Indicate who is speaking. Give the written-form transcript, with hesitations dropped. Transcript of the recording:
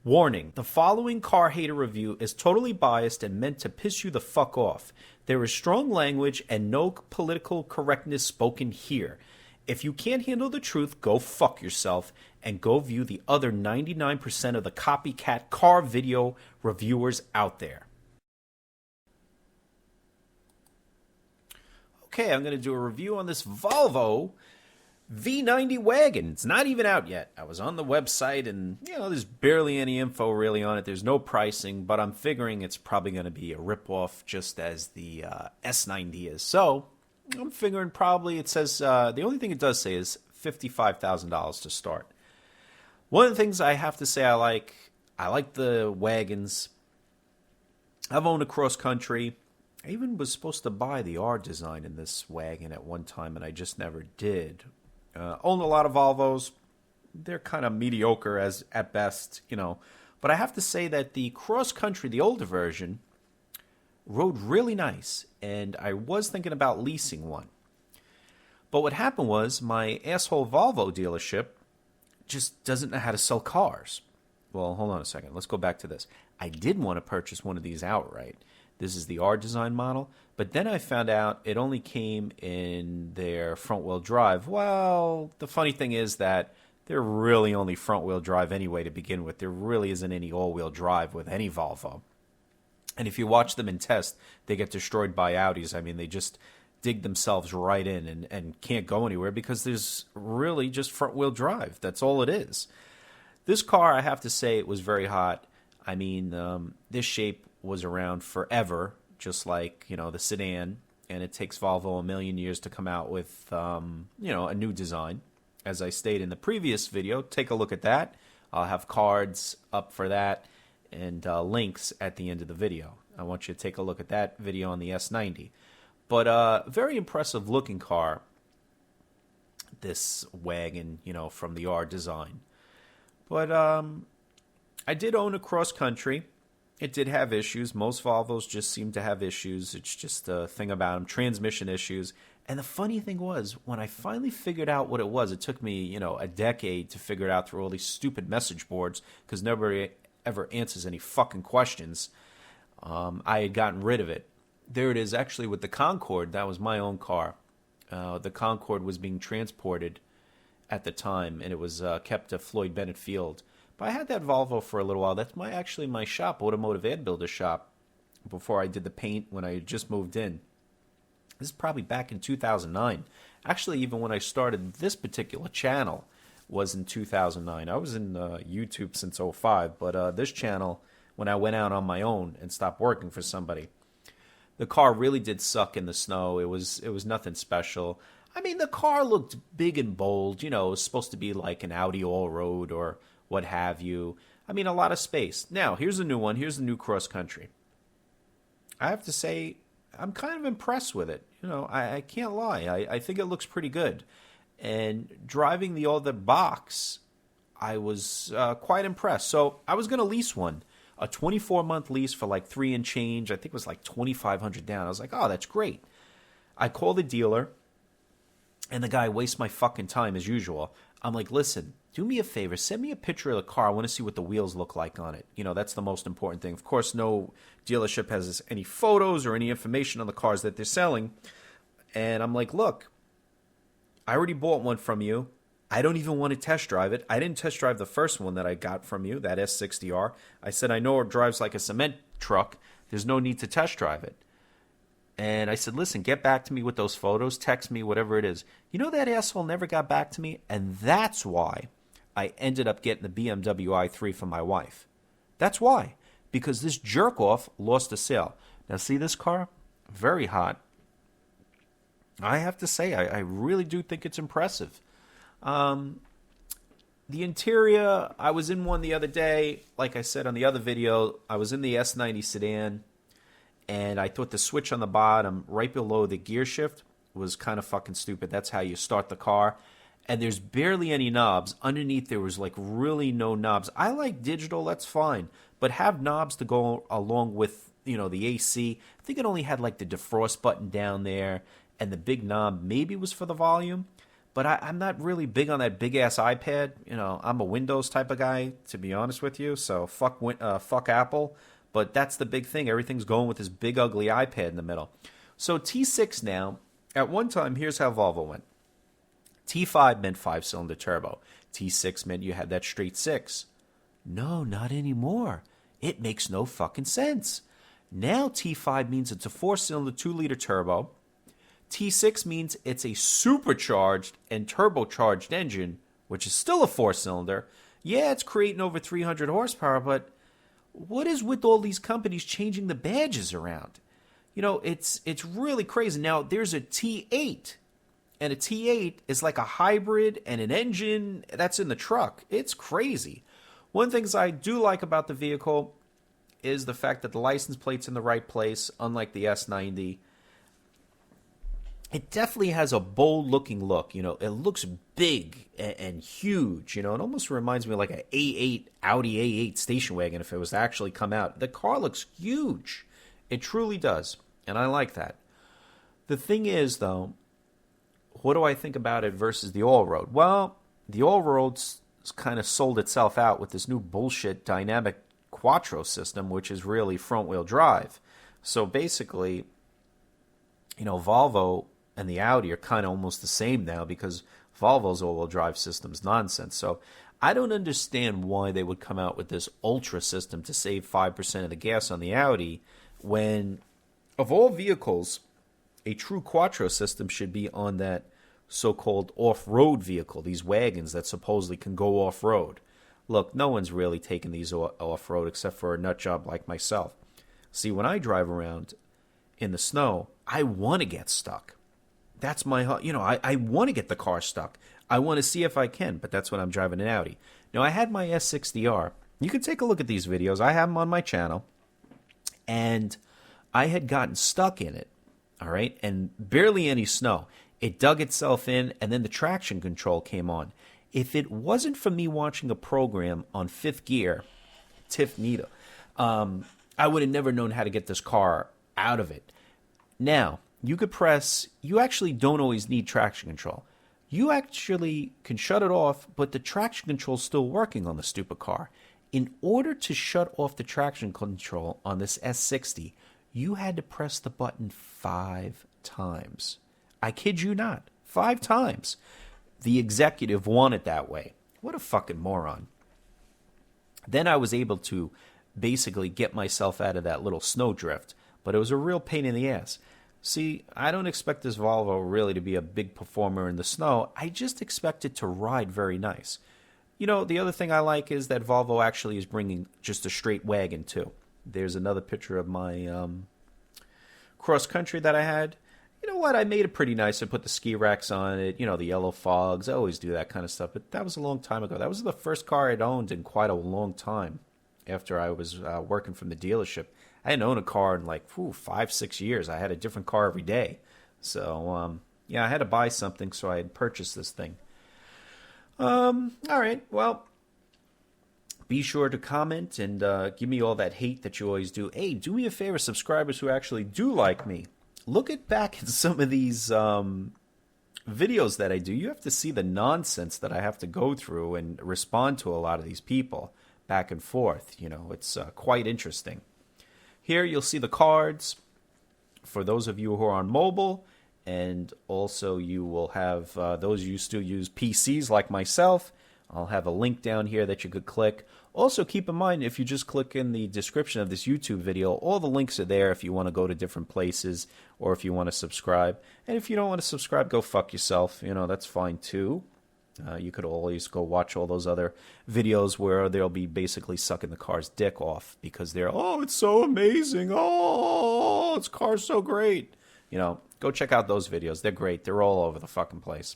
Speaker 1: Warning, the following car hater review is totally biased and meant to piss you the fuck off. There is strong language and no political correctness spoken here. If you can't handle the truth, go fuck yourself and go view the other 99% of the copycat car video reviewers out there. Okay, I'm going to do a review on this Volvo V90 Wagon. It's not even out yet. I was on the website and, there's barely any info really on it. There's no pricing, but I'm figuring it's probably going to be a ripoff just as the S90 is. So I'm figuring probably it says, the only thing it does say is $55,000 to start. One of the things I have to say I like the wagons. I've owned a cross country. I even was supposed to buy the R design in this wagon at one time, and I just never did. Own a lot of Volvos. They're kind of mediocre as at best, But I have to say that the cross country, the older version, rode really nice, and I was thinking about leasing one. But what happened was my asshole Volvo dealership just doesn't know how to sell cars. Well, hold on a second. Let's go back to this. I did want to purchase one of these outright. This is the R design model, but then I found out it only came in their front-wheel drive. Well, the funny thing is that they're really only front-wheel drive anyway to begin with. There really isn't any all-wheel drive with any Volvo. And if you watch them in test, they get destroyed by Audis. I mean, they just dig themselves right in and can't go anywhere because there's really just front-wheel drive. That's all it is. This car, I have to say, it was very hot. I mean, this shape was around forever, just like, the sedan, and it takes Volvo a million years to come out with, a new design. As I stated in the previous video, take a look at that. I'll have cards up for that and links at the end of the video. I want you to take a look at that video on the S90. But very impressive looking car, this wagon, from the R design. But I did own a cross country. It did have issues. Most Volvos just seem to have issues. It's just a thing about them, transmission issues. And the funny thing was, when I finally figured out what it was, it took me, a decade to figure it out through all these stupid message boards because nobody ever answers any fucking questions. I had gotten rid of it. There it is, actually, with the Concorde. That was my own car. The Concorde was being transported at the time, and it was kept at Floyd Bennett Field. But I had that Volvo for a little while. That's actually my shop, automotive ad builder shop, before I did the paint when I just moved in. This is probably back in 2009. Actually, even when I started this particular channel was in 2009. I was in YouTube since '05, but this channel, when I went out on my own and stopped working for somebody, the car really did suck in the snow. It was nothing special. I mean, the car looked big and bold. It was supposed to be like an Audi all-road or what have you. I mean, a lot of space. Now, here's a new one. Here's the new cross country. I have to say, I'm kind of impressed with it. I can't lie. I think it looks pretty good. And driving the other box, I was quite impressed. So I was going to lease one, a 24-month lease for like $3 and change. I think it was like $2,500 down. I was like, oh, that's great. I called the dealer, and the guy wastes my fucking time as usual. I'm like, listen, do me a favor. Send me a picture of the car. I want to see what the wheels look like on it. That's the most important thing. Of course, no dealership has any photos or any information on the cars that they're selling. And I'm like, look, I already bought one from you. I don't even want to test drive it. I didn't test drive the first one that I got from you, that S60R. I said, I know it drives like a cement truck. There's no need to test drive it. And I said, listen, get back to me with those photos. Text me, whatever it is. That asshole never got back to me. And that's why I ended up getting the BMW i3 for my wife. That's why. Because this jerk-off lost a sale. Now, see this car? Very hot. I have to say, I really do think it's impressive. The interior, I was in one the other day. Like I said on the other video, I was in the S90 sedan. And I thought the switch on the bottom, right below the gear shift, was kind of fucking stupid. That's how you start the car. And there's barely any knobs. Underneath, there was like really no knobs. I like digital, that's fine. But have knobs to go along with, the AC. I think it only had like the defrost button down there. And the big knob maybe was for the volume. but I'm not really big on that big ass iPad. You know, I'm a Windows type of guy, to be honest with you. So fuck Apple. But that's the big thing. Everything's going with this big ugly iPad in the middle. So T6 now. At one time, here's how Volvo went. T5 meant 5-cylinder turbo. T6 meant you had that straight 6. No, not anymore. It makes no fucking sense. Now T5 means it's a 4-cylinder 2-liter turbo. T6 means it's a supercharged and turbocharged engine, which is still a 4-cylinder. Yeah, it's creating over 300 horsepower, but what is with all these companies changing the badges around? You know, it's really crazy. Now, there's a T8, and a T8 is like a hybrid and an engine that's in the truck. It's crazy. One of the things I do like about the vehicle is the fact that the license plate's in the right place, unlike the S90. It definitely has a bold-looking look. You know, it looks big and huge. You know, it almost reminds me of like an A8, Audi A8 station wagon if it was to actually come out. The car looks huge. It truly does, and I like that. The thing is, though, what do I think about it versus the all-road? Well, the all-road's kind of sold itself out with this new bullshit dynamic quattro system, which is really front-wheel drive. So basically, you know, Volvo and the Audi are kind of almost the same now because Volvo's all-wheel drive system's nonsense. So I don't understand why they would come out with this ultra system to save 5% of the gas on the Audi when, of all vehicles, a true quattro system should be on that so-called off-road vehicle, these wagons that supposedly can go off-road. Look, no one's really taking these off-road except for a nut job like myself. See, when I drive around in the snow, I want to get stuck. That's my, you know, I want to get the car stuck. I want to see if I can, but that's when I'm driving an Audi. Now, I had my S60R. You can take a look at these videos. I have them on my channel. And I had gotten stuck in it, all right, and barely any snow. It dug itself in, and then the traction control came on. If it wasn't for me watching a program on fifth gear, Tiff Nita, I would have never known how to get this car out of it. Now, you actually don't always need traction control. You actually can shut it off, but the traction control's still working on the stupid car. In order to shut off the traction control on this S60, you had to press the button 5 times. I kid you not. 5 times. The executive wanted it that way. What a fucking moron. Then I was able to basically get myself out of that little snowdrift, but it was a real pain in the ass. See, I don't expect this Volvo really to be a big performer in the snow. I just expect it to ride very nice. You know, the other thing I like is that Volvo actually is bringing just a straight wagon, too. There's another picture of my cross-country that I had. You know what? I made it pretty nice. I put the ski racks on it, you know, the yellow fogs. I always do that kind of stuff. But that was a long time ago. That was the first car I'd owned in quite a long time after I was working from the dealership. I hadn't owned a car in like 5-6 years. I had a different car every day. So, yeah, I had to buy something, so I had purchased this thing. All right, well, be sure to comment and give me all that hate that you always do. Hey, do me a favor, subscribers who actually do like me. Look back at some of these videos that I do. You have to see the nonsense that I have to go through and respond to a lot of these people back and forth. You know, it's quite interesting. Here you'll see the cards for those of you who are on mobile, and also you will have those of you who still use PCs like myself. I'll have a link down here that you could click. Also, keep in mind, if you just click in the description of this YouTube video, all the links are there if you want to go to different places or if you want to subscribe. And if you don't want to subscribe, go fuck yourself. You know, that's fine too. You could always go watch all those other videos where they'll be basically sucking the car's dick off because they're, oh, it's so amazing. Oh, this car's so great. You know, go check out those videos. They're great. They're all over the fucking place.